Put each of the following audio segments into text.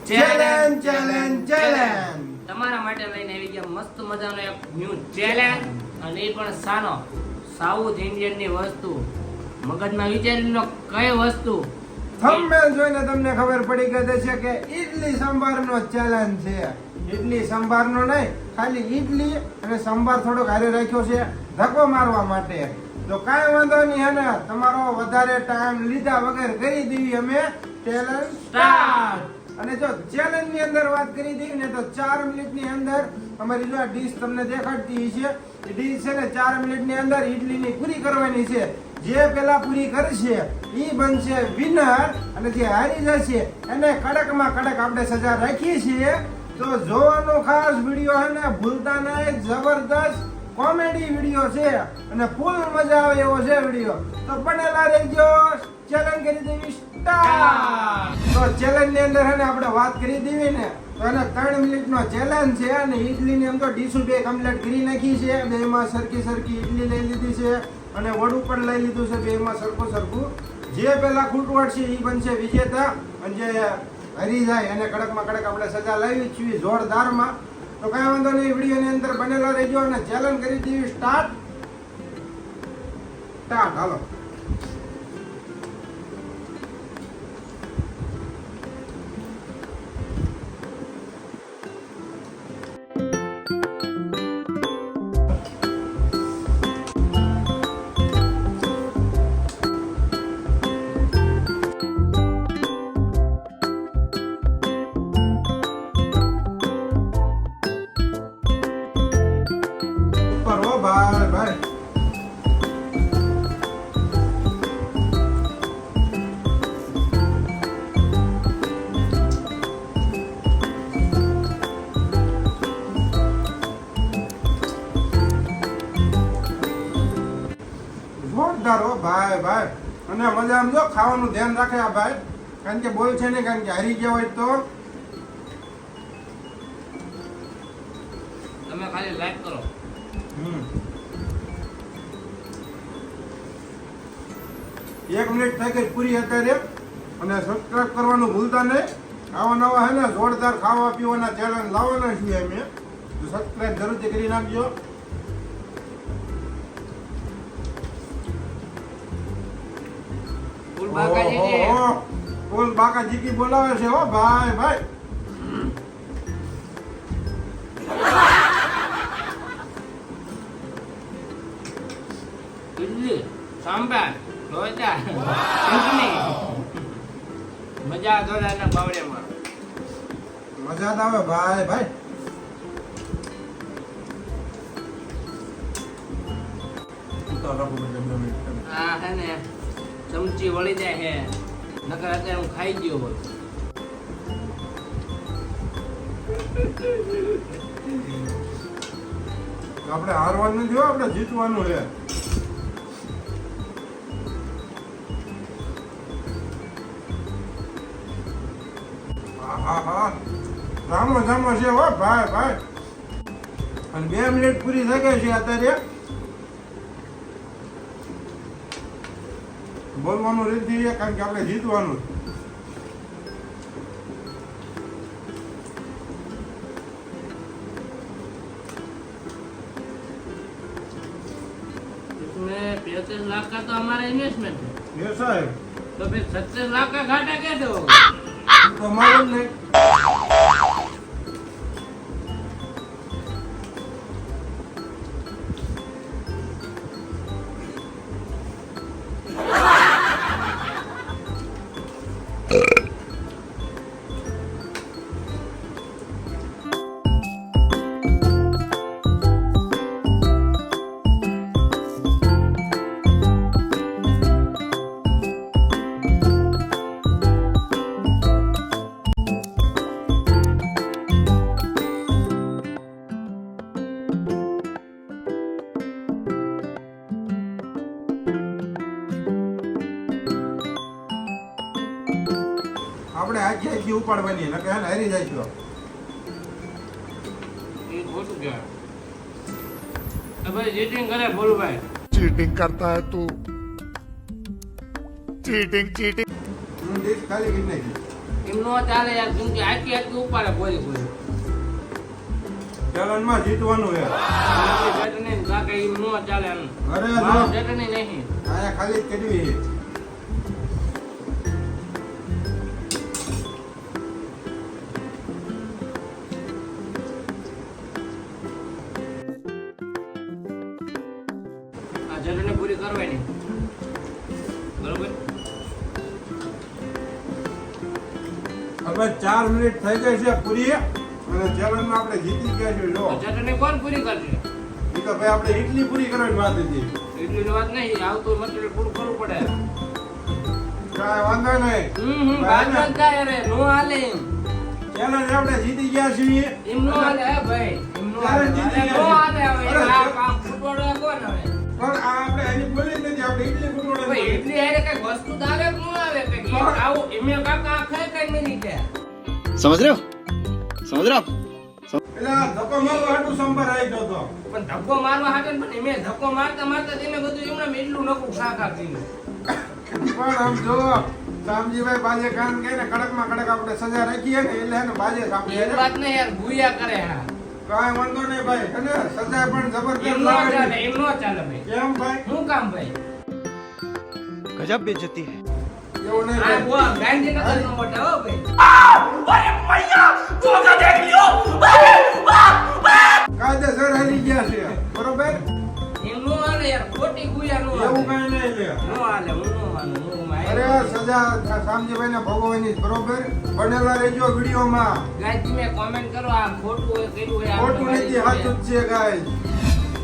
Challenge challenge challenge તમારા માટે લઈને આવી ગયા મસ્ત મજાનો એક ન્યૂ ચેલેન્જ, અને એ પણ સાઉથ ઇન્ડિયન ની વસ્તુ. મગજમાં વિચારી લો કઈ વસ્તુ. થંબનેલ જોઈને તમને ખબર પડી ગઈ છે કે ઈડલી સંભારનો ચેલેન્જ છે. ઈડલી સંભારનો નહીં, ખાલી ઈડલી અને સંભાર થોડોક હારે રાખ્યો છે ધક્કો મારવા માટે. તો કાંઈ વાંધો નહીં, હે ને તમારો વધારે ટાઈમ લીધા વગર કરી દેવી અમે ચેલેન્જ સ્ટાર્ટ. અને જો ચેલેન્જ ની અંદર વાત કરી દઈએ ને તો 4 મિનિટ ની અંદર અમારી જો આ ડીશ તમને દેખાડતી છે, એ ડીશ છે ને 4 મિનિટ ની અંદર ઈડલી ની પૂરી કરવાની છે. જે પેલા પૂરી કરશે ઈ બનશે વિનર, અને જે હારી જશે એને કડકમાં કડક આપણે સજા રાખીએ છીએ. તો જોવાનો ખાસ વિડીયો હે ને ભૂલતા નહીં, જબરદસ્ત કોમેડી વિડીયો છે અને ફૂલ મજા આવે એવો છે વિડીયો. તો બનેલા રહેજો. ચેલેન્જ કરી દેવી સ્ટાર્ટ. તો ચેલેન્જ ની અંદર હે ને આપણે વાત કરી દેવી ને તો એને 3 મિનિટ નો ચેલેન્જ છે. અને ઈડલી ની એમ તો ડીશું બે કમ્પ્લીટ કરી નાખી છે. બેમાં સરખી ઈડલી લઈ લીધી છે અને વડું પણ લઈ લીધું છે. બેમાં સરખું જે પેલા ખૂટવટ છે એ બનશે વિજેતા, અને જે હરી જાય એને કડકમાં કડક આપણે સજા લાવી છીએ જોરદારમાં. તો કઈ વાંધો નહીં, વિડીયો ની અંદર બનેલા રહેજો અને ચેલેન્જ કરી દેવી સ્ટાર્ટ. હાલો. ભાઈ ભાઈ જોરદાર હો ભાઈ ભાઈ. અને મજા આમ જો ખાવાનું ધ્યાન રાખે આ ભાઈ, કારણ કે બોલ છે ને, કારણ કે હારી ગયા હોય તો તમે ખાલી લાઈક કરો. 1 મિનિટ થઈ ગઈ પૂરી અત્યારે. અને સબસ્ક્રાઇબ કરવાનું ભૂલતા નહીં. આવા નવા હે ને જોરદાર ખાવા પીવાના ચેલેન્જ લાવવાના છીએ અમે, તો સબસ્ક્રાઇબ જરૂરથી કરી નાખજો. ફૂલ બાકાજી કી બોલાવે છે હો ભાઈ ભાઈ. ઈડલી સાંભાર ઢોસા ચટણી. મજા દોડાના બાવળિયામાં મજા જ આવે ભાઈ ભાઈ. આ હે ને ચમચી વળી જાય હે, નકર અત્યારે હું ખાઈ ગયો હોત. આપણે હારવાનું નથી હો, આપણે જીતવાનું છે. જામો છે હો ભાઈ ભાઈ. અને 2 મિનિટ પૂરી થઈ ગઈ છે અત્યારે. બોલવાનું રીત જોઈએ, કારણ કે આપણે જીતવાનું. इसमें 35 लाख का तो हमारा इन्वेस्टमेंट है. ये साહેબ तो फिर 36 लाख का घाटा कैसे होगा? તો મારું નહીં. આપણે આખી ઉપાડવાની, નકર એને હારી જાય છો. ये ખોટું કહેવાય. હવે ચીટિંગ કરે ભોલુભાઈ. चीटिंग करता है तू चीटिंग ડીશ ખાલી કરી નાખી. એમ નો ચાલે યાર, કેમ કે આખી ઉપાડે કોઈ ચેલેન્જમાં જીતવાનું છે. ચટણી કાકા એમ નો ચાલે એમ. અરે મારો જો ચટણી નહીં. આયા ખાલી જ કરવી છે. આ ચટણી પૂરી કરવાની. બરોબર? હવે 4 મિનિટ થઈ ગઈ છે પૂરી અને ચેલેન્જમાં આપણે જીતી ગયા છીએ. જો તો ચટણી કોણ પૂરી કરશે? ઈ તો ભાઈ આપણે ઇડલી પૂરી કરવાની વાત હતી. એટલી વાત નહીં, આવતું મટીરિયલ પૂરું કરવું પડે. કાંઈ વાંધો નહીં. બાજુ જ જાય રે, નો હાલે એમ. ચેલેન્જ આપણે જીતી ગયા છીએ. એમ નો હાલે હે ભાઈ, એમ નો હાલે. ચાલે, નો હાલે હવે. આ ફૂટબોલ કોણ હવે? પણ આ આપણે એની બોલી જ નથી. આપણે ઇડલી પૂરી ભાઈ એટલી હારે કઈ વસ્તુ તો આવે કે નો આવે કઈ? પણ- આવું એમે કાકા આ ખાઈ કઈ નહીં દે. समझ रहे हो समझ रहे हो आप? એટલે આ ધક્કો મારવા હાટુ સંભાર આવી ગયો તો. પણ ધક્કો મારવા હાટે ને પણ એમે ધક્કો મારતા મારતા તમે બધું એમને એટલું નકું ખાખા પીને. પણ આમ જો શામજીભાઈ બાજે કાન કે ને કડકમાં કડક આપણે સજા રાખીએ ને એટલે એને બાજે એ કાપીએ. વાત નહીં યાર, ભૂયા કરે હા. કાંઈ વાંધો નહીં ભાઈ. અને સજા પણ જબરદસ્ત એમ નો ચાલે, લાગેલી. એમ નો ચાલે ભાઈ. કેમ ભાઈ? શું કામ ભાઈ? गजब बेइज्जती है એવું નહીં આ ભાઈ. બો ગાંધીનગર નો મોટા હો ભાઈ. કાયદેસર હાલી ગયા છે. બરોબર? એમ નો હાલે યાર, ખોટી ગુયા નો એવું હાલે. કાંઈ નહીં લે. નો હાલે, હું નો માનું, હું માનું. અરે આ સજા શામજીભાઈને ભોગવવાની જ. બરોબર? બનેલા રહેજો વિડીયોમાં. ગાય તમે કોમેન્ટ કરો આ ખોટું હોય કર્યું હોય ખોટું નથી, સાચું જ છે ગાઈસ.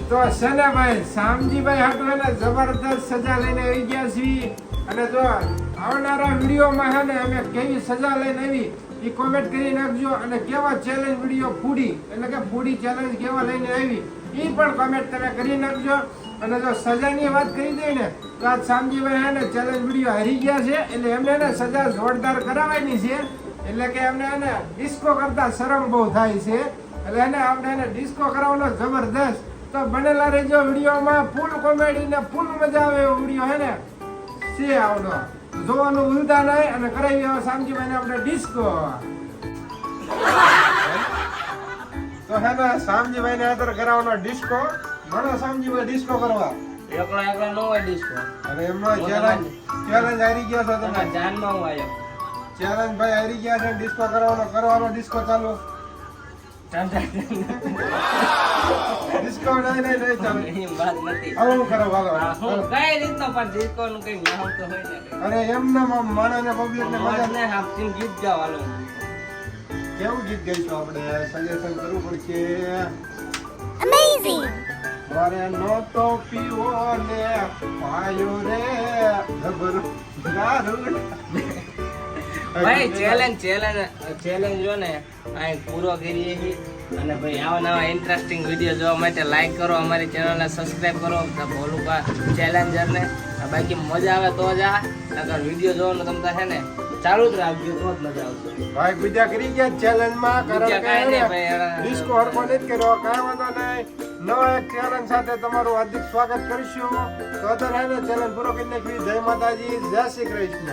તો છે ને ભાઈ શામજીભાઈ હાટુ એને જબરદસ્ત સજા લઈને આવી ગયા છીએ. અને જો આવનારા વિડીયોમાં છે ને અમે કેવી સજા લઈને આવી એ કોમેન્ટ કરી નાખજો. અને કેવા ચેલેન્જ વિડીયો ફૂડી એટલે કે ફૂડી ચેલેન્જ કેવા લઈને આવી એ પણ કોમેન્ટ તમે કરી નાખજો. અને જો સજાની વાત કરી દઈએ ને તો આજ શામજીભાઈ છે ને ચેલેન્જ વિડીયો હારી ગયા છે એટલે એમને એને સજા જોરદાર કરાવવાની છે. એટલે કે એમને એને ડિસ્કો કરતા શરમ બહુ થાય છે. એટલે એને આપણે એને ડિસ્કો કરાવવાનો જબરદસ્ત. તો બનેલા રહેજો વિડીયોમાં. ફૂલ કોમેડી ને ફૂલ મજા આવે એવો વિડીયો હે ને છે આવડો. જોવાનું ભૂલતા નહીં અને કરાવી આવો શામજીભાઈને આપણે ડિસ્કો. તો હે ને શામજીભાઈને અત્યારે કરાવવાનો ડિસ્કો. ઘણો શામજીભાઈ ડિસ્કો કરવા એકલા એકલા નો હોય ડિસ્કો. અને એમનો ચેલેન્જ હારી ગયા છો તમે. તમારા જાનમાં હું આવ્યો. ચેલેન્જ ભાઈ હારી ગયા છે. ડિસ્કો કરવાનો ડિસ્કો ચાલુ. ડિસ્કો નહીં ચાલે. એમ વાત નથી. હવે હું કરો હાલો. આ હું કઈ રીતનો પણ ડિસ્કોનું કઈ નામ તો હોય ને કઈ. અને એમને માણસને પબ્લિક ને અવાજ મજા ને આમ તેમ ગીત ગાવાનું. કેવું ગીત ગાઈશું આપણે સજેશન કરવું પડશે. Amazing! મારે નહોતો પીવો ને પાયો રે જબર દારૂ. ભાઈ ચેલેન્જ જો ને આ પૂરો કરીએ છીએ. અને ભાઈ આવા નવા ઇન્ટરેસ્ટિંગ વિડીયો જોવા માટે લાઈક કરો, અમારી ચેનલને સબસ્ક્રાઇબ કરો ભોલુકા ચેલેન્જરને. બાકી મજા આવે તો જ આ નકર વિડીયો જોવાનું તમને છે ને ચાલુ જ રાખજો તો જ મજા આવશે. ભાઈ બીજા કરી ગયા ચેલેન્જમાં બીજા કારણ કાંઈ નહીં કે ભાઈ, એના- ડિસ્કો હરખો નથી કર્યો. કાંઈ વાંધો નહીં. નવા એક ચેલેન્જ સાથે તમારું હાર્દિક સ્વાગત કરીશું. તો અત્યારે ચેલેન્જ પૂરો કરી નાખવી. જય માતાજી, જય શ્રી કૃષ્ણ.